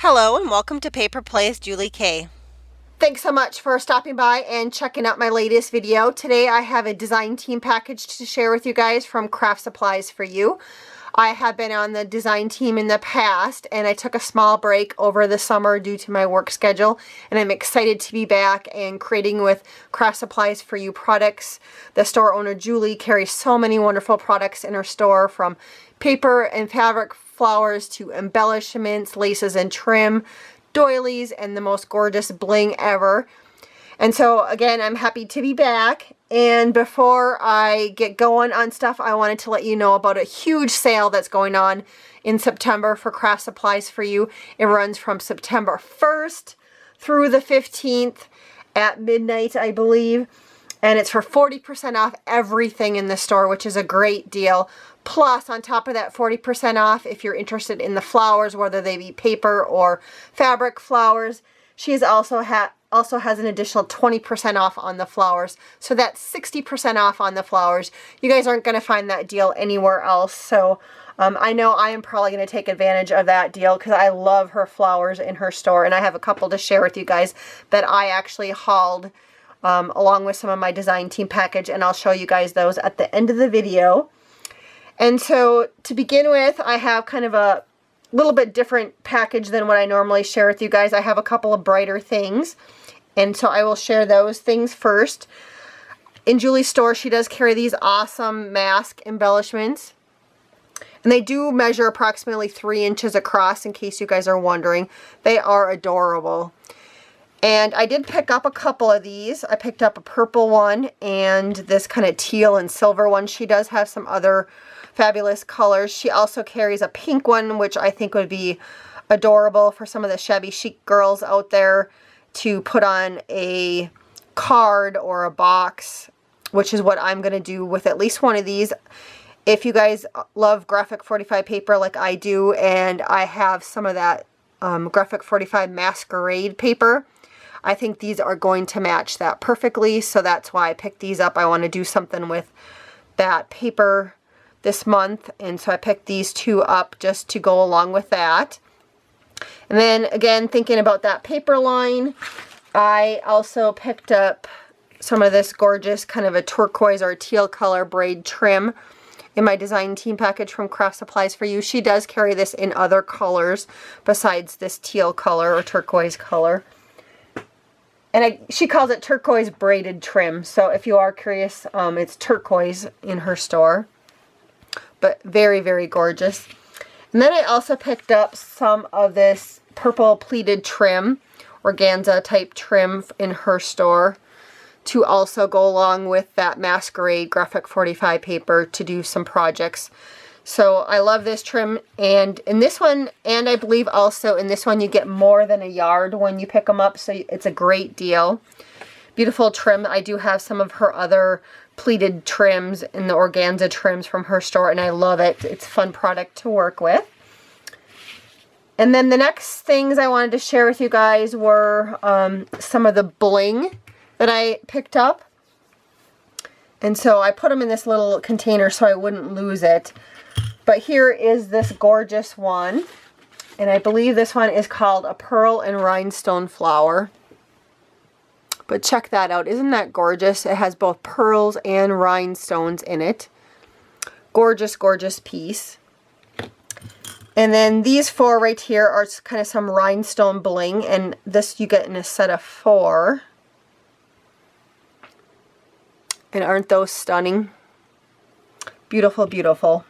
Hello and welcome to Paper Plays Julie K. Thanks so much for stopping by and checking out my latest video. Today I have a design team package to share with you guys from Kraft Supplies for You. I have been on the design team in the past and I took a small break over the summer due to my work schedule, and I'm excited to be back and creating with Kraft Supplies for You products. The store owner Julie carries so many wonderful products in her store, from paper and fabric flowers to embellishments, laces and trim, doilies, and the most gorgeous bling ever. And so again, I'm happy to be back. And before I get going on stuff, I wanted to let you know about a huge sale that's going on in September for Kraft Supplies for You. It runs from September 1st through the 15th at midnight, I believe. And it's for 40% off everything in the store, which is a great deal. Plus, on top of that 40% off, if you're interested in the flowers, whether they be paper or fabric flowers, she's also has an additional 20% off on the flowers. So that's 60% off on the flowers. You guys aren't going to find that deal anywhere else. So I know I am probably going to take advantage of that deal because I love her flowers in her store. And I have a couple to share with you guys that I actually hauled along with some of my design team package. And I'll show you guys those at the end of the video. And so to begin with, I have kind of a little bit different package than what I normally share with you guys. I have a couple of brighter things, and so I will share those things first. In Julie's store, she does carry these awesome mask embellishments, and they do measure approximately 3 inches across, in case you guys are wondering. They are adorable. And I did pick up a couple of these. I picked up a purple one and this kind of teal and silver one. She does have some other fabulous colors. She also carries a pink one, which I think would be adorable for some of the shabby chic girls out there to put on a card or a box, which is what I'm going to do with at least one of these. If you guys love graphic 45 paper like I do, and I have some of that graphic 45 masquerade paper, I think these are going to match that perfectly. So that's why I picked these up. I want to do something with that paper this month, and so I picked these two up just to go along with that. And then again, thinking about that paper line, I also picked up some of this gorgeous kind of a turquoise or teal color braid trim in my design team package from Kraft Supplies for You. She does carry this in other colors besides this teal color or turquoise color. And she calls it turquoise braided trim. So if you are curious, it's turquoise in her store. But very, very gorgeous. And then I also picked up some of this purple pleated trim, organza type trim in her store, to also go along with that masquerade graphic 45 paper to do some projects. So I love this trim, and in this one, and I believe also in this one, you get more than a yard when you pick them up, so it's a great deal. Beautiful trim. I do have some of her other pleated trims and the organza trims from her store, and I love it. It's a fun product to work with. And then the next things I wanted to share with you guys were some of the bling that I picked up. And so I put them in this little container so I wouldn't lose it. But here is this gorgeous one, and I believe this one is called a pearl and rhinestone flower. But check that out. Isn't that gorgeous? It has both pearls and rhinestones in it. Gorgeous, gorgeous piece. And then these four right here are kind of some rhinestone bling, and this you get in a set of 4. And aren't those stunning? Beautiful, beautiful.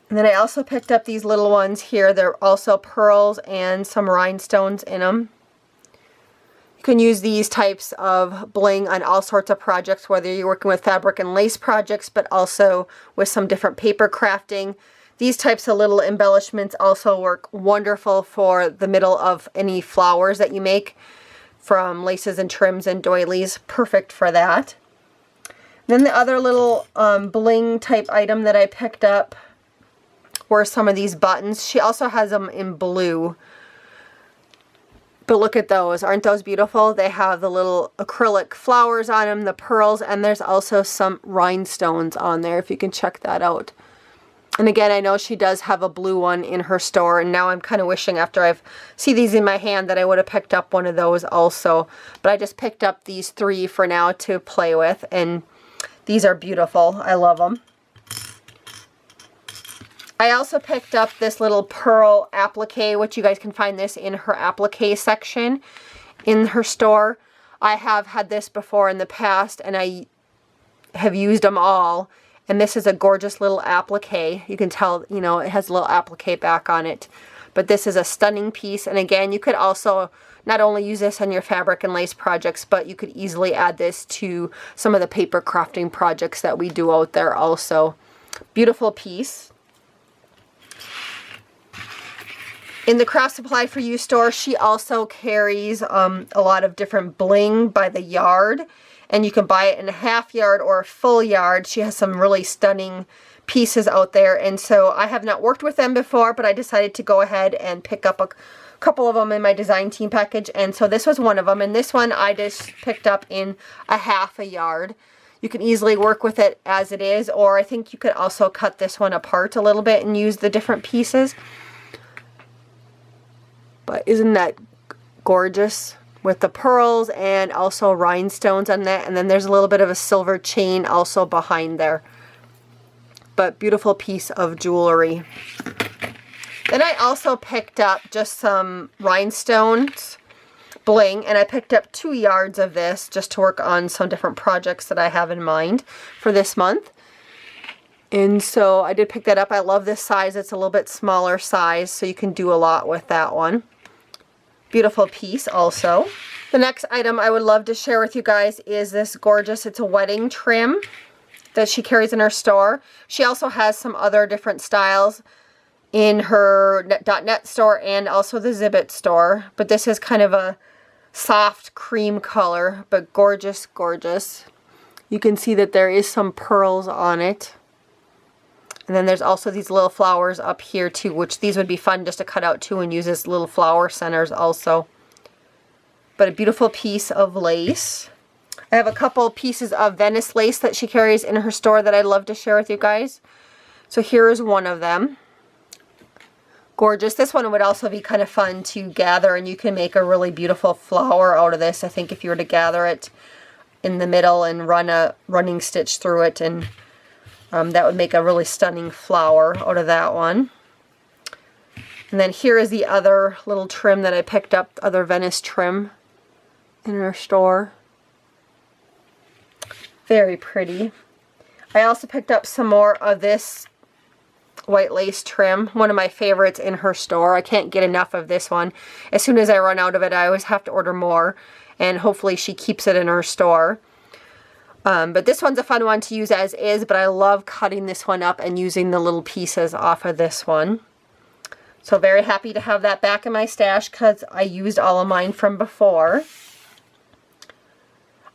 And then I also picked up these little ones here. They're also pearls and some rhinestones in them. You can use these types of bling on all sorts of projects, whether you're working with fabric and lace projects, but also with some different paper crafting. These types of little embellishments also work wonderful for the middle of any flowers that you make, from laces and trims and doilies. Perfect for that. Then the other little bling type item that I picked up were some of these buttons. She also has them in blue. But look at those. Aren't those beautiful? They have the little acrylic flowers on them, the pearls, and there's also some rhinestones on there, if you can check that out. And again, I know she does have a blue one in her store, and now I'm kind of wishing after I've see these in my hand that I would have picked up one of those also. But I just picked up these 3 for now to play with, and these are beautiful. I love them. I also picked up this little pearl applique, which you guys can find this in her applique section in her store. I have had this before in the past, and I have used them all. And this is a gorgeous little applique. You can tell, you know, it has a little applique back on it. But this is a stunning piece. And again, you could also not only use this on your fabric and lace projects, but you could easily add this to some of the paper crafting projects that we do out there also. Beautiful piece. In the Kraft Supply for You store, she also carries a lot of different bling by the yard. And you can buy it in a half yard or a full yard. She has some really stunning pieces out there. And so I have not worked with them before, but I decided to go ahead and pick up a couple of them in my design team package. And so this was one of them. And this one I just picked up in a half a yard. You can easily work with it as it is, or I think you could also cut this one apart a little bit and use the different pieces. But isn't that gorgeous? With the pearls and also rhinestones on that, and then there's a little bit of a silver chain also behind there. But beautiful piece of jewelry. Then I also picked up just some rhinestones bling, and I picked up 2 yards of this just to work on some different projects that I have in mind for this month. And so I did pick that up. I love this size. It's a little bit smaller size, so you can do a lot with that one. Beautiful piece also. The next item I would love to share with you guys is this gorgeous, it's a wedding trim that she carries in her store. She also has some other different styles in her .net store and also the Zibbit store. But this is kind of a soft cream color, but gorgeous, gorgeous. You can see that there is some pearls on it. And then there's also these little flowers up here too, which these would be fun just to cut out too and use as little flower centers also. But a beautiful piece of lace. I have a couple pieces of Venice lace that she carries in her store that I'd love to share with you guys. So here is one of them. Gorgeous. This one would also be kind of fun to gather, and you can make a really beautiful flower out of this. I think if you were to gather it in the middle and run a running stitch through it, and that would make a really stunning flower out of that one. And then here is the other little trim that I picked up, other Venice trim in her store. Very pretty. I also picked up some more of this white lace trim, one of my favorites in her store. I can't get enough of this one. As soon as I run out of it, I always have to order more, and hopefully she keeps it in her store. But this one's a fun one to use as is, but I love cutting this one up and using the little pieces off of this one. So very happy to have that back in my stash because I used all of mine from before.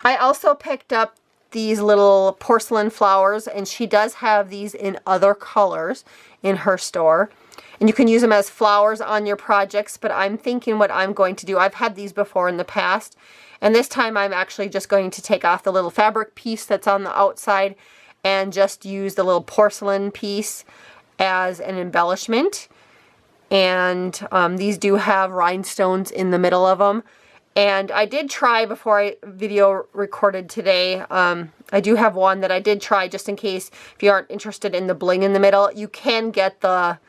I also picked up these little porcelain flowers, and she does have these in other colors in her store. And you can use them as flowers on your projects, but I'm thinking what I'm going to do, I've had these before in the past, and this time I'm actually just going to take off the little fabric piece that's on the outside and just use the little porcelain piece as an embellishment. And these do have rhinestones in the middle of them. And I did try before I video recorded today, I do have one that I did try just in case if you aren't interested in the bling in the middle. You can get the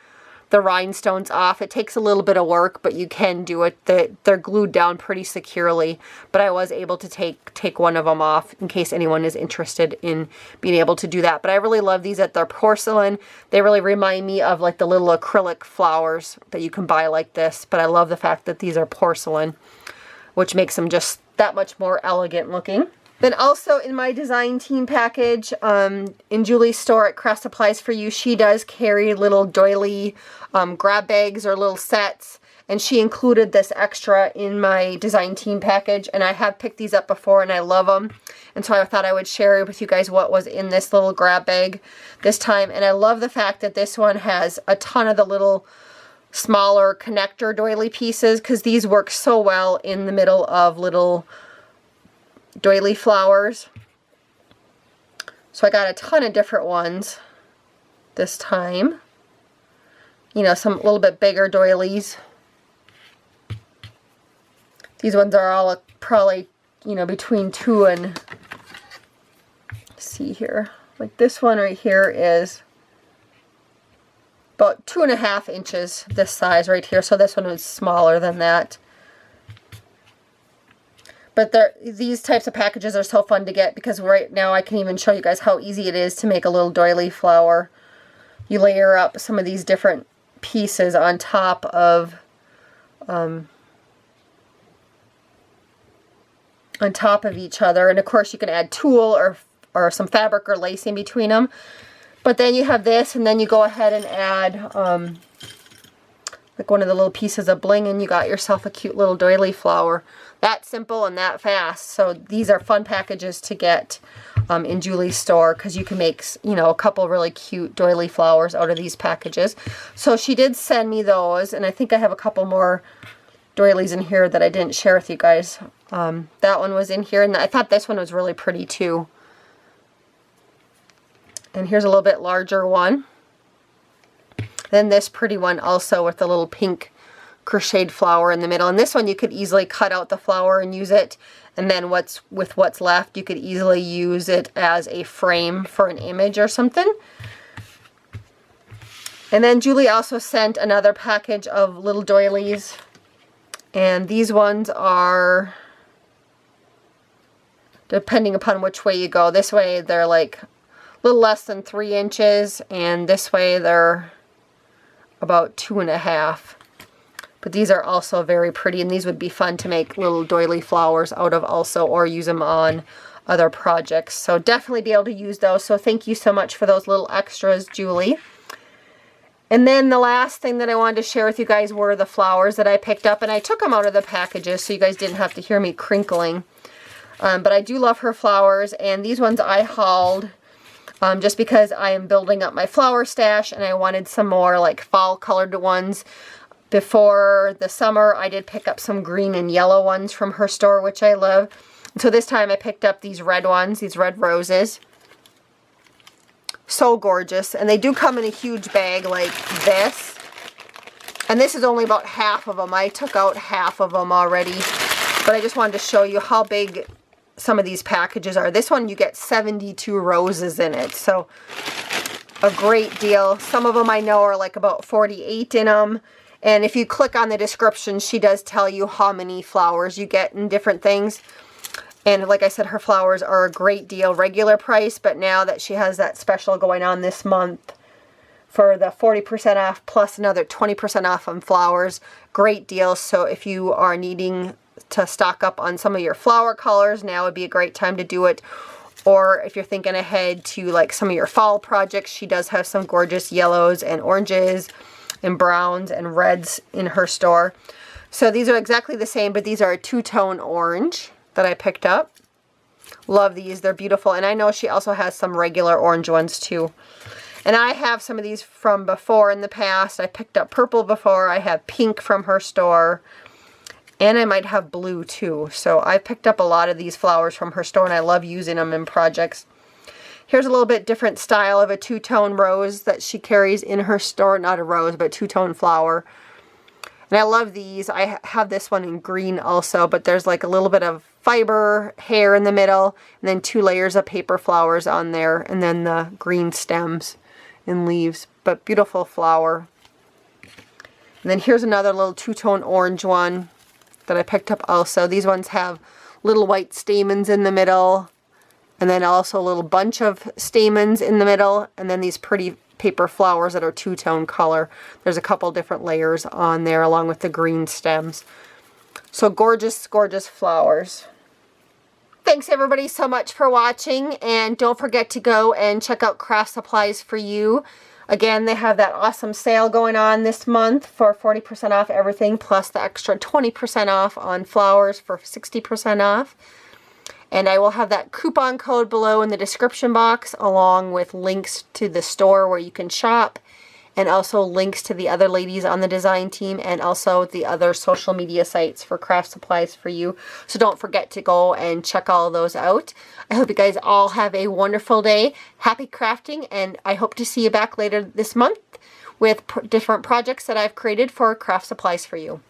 rhinestones off. It takes a little bit of work, but you can do it. They're glued down pretty securely, but I was able to take one of them off in case anyone is interested in being able to do that. But I really love these that they're porcelain. They really remind me of like the little acrylic flowers that you can buy like this, but I love the fact that these are porcelain, which makes them just that much more elegant looking. Then also in my design team package, in Julie's store at Kraft Supplies for You, she does carry little doily grab bags or little sets, and she included this extra in my design team package, and I have picked these up before and I love them, and so I thought I would share with you guys what was in this little grab bag this time. And I love the fact that this one has a ton of the little smaller connector doily pieces, because these work so well in the middle of little doily flowers. So I got a ton of different ones this time. you know, some little bit bigger doilies. These ones are all probably, you know, between 2 and, let's see here, like this one right here is about 2.5 inches, this size right here. So this one is smaller than that. But these types of packages are so fun to get because right now I can even show you guys how easy it is to make a little doily flower. You layer up some of these different pieces on top of each other, and of course you can add tulle or some fabric or lace in between them. But then you have this, and then you go ahead and add like one of the little pieces of bling, and you got yourself a cute little doily flower. That simple and that fast. So these are fun packages to get in Julie's store, because you can make, you know, a couple really cute doily flowers out of these packages. So she did send me those, and I think I have a couple more doilies in here that I didn't share with you guys. That one was in here, and I thought this one was really pretty too. And here's a little bit larger one. Then this pretty one also with the little pink crocheted flower in the middle. And this one you could easily cut out the flower and use it. And then what's left, you could easily use it as a frame for an image or something. And then Julie also sent another package of little doilies. And these ones are, depending upon which way you go. This way they're like a little less than 3 inches, and this way they're about 2.5. But these are also very pretty, and these would be fun to make little doily flowers out of also, or use them on other projects. So definitely be able to use those. So thank you so much for those little extras, Julie. And then the last thing that I wanted to share with you guys were the flowers that I picked up, and I took them out of the packages so you guys didn't have to hear me crinkling. But I do love her flowers, and these ones I hauled just because I am building up my flower stash, and I wanted some more like fall colored ones. Before the summer, I did pick up some green and yellow ones from her store, which I love. So this time I picked up these red ones, these red roses. So gorgeous. And they do come in a huge bag like this. And this is only about half of them. I took out half of them already. But I just wanted to show you how big some of these packages are. This one you get 72 roses in it. So a great deal. Some of them I know are like about 48 in them. And if you click on the description, she does tell you how many flowers you get in different things. And like I said, her flowers are a great deal, regular price, but now that she has that special going on this month for the 40% off plus another 20% off on flowers, great deal. So if you are needing to stock up on some of your flower colors, now would be a great time to do it. Or if you're thinking ahead to like some of your fall projects, she does have some gorgeous yellows and oranges and browns and reds in her store. So these are exactly the same, but these are a two-tone orange that I picked up. Love these, they're beautiful. And I know she also has some regular orange ones too. And I have some of these from before in the past. I picked up purple before. I have pink from her store. And I might have blue too. So I picked up a lot of these flowers from her store, and I love using them in projects. Here's a little bit different style of a two-tone rose that she carries in her store. Not a rose, but two-tone flower. And I love these. I have this one in green also, but there's like a little bit of fiber hair in the middle, and then 2 layers of paper flowers on there, and then the green stems and leaves. But beautiful flower. And then here's another little two-tone orange one that I picked up also. These ones have little white stamens in the middle, and then also a little bunch of stamens in the middle, and then these pretty paper flowers that are two-tone color. There's a couple different layers on there along with the green stems. So gorgeous, gorgeous flowers. Thanks everybody so much for watching, and don't forget to go and check out Kraft Supplies for You. Again, they have that awesome sale going on this month for 40% off everything, plus the extra 20% off on flowers for 60% off. And I will have that coupon code below in the description box, along with links to the store where you can shop, and also links to the other ladies on the design team, and also the other social media sites for Kraft Supplies for You. So don't forget to go and check all those out. I hope you guys all have a wonderful day. Happy crafting, and I hope to see you back later this month with different projects that I've created for Kraft Supplies for You.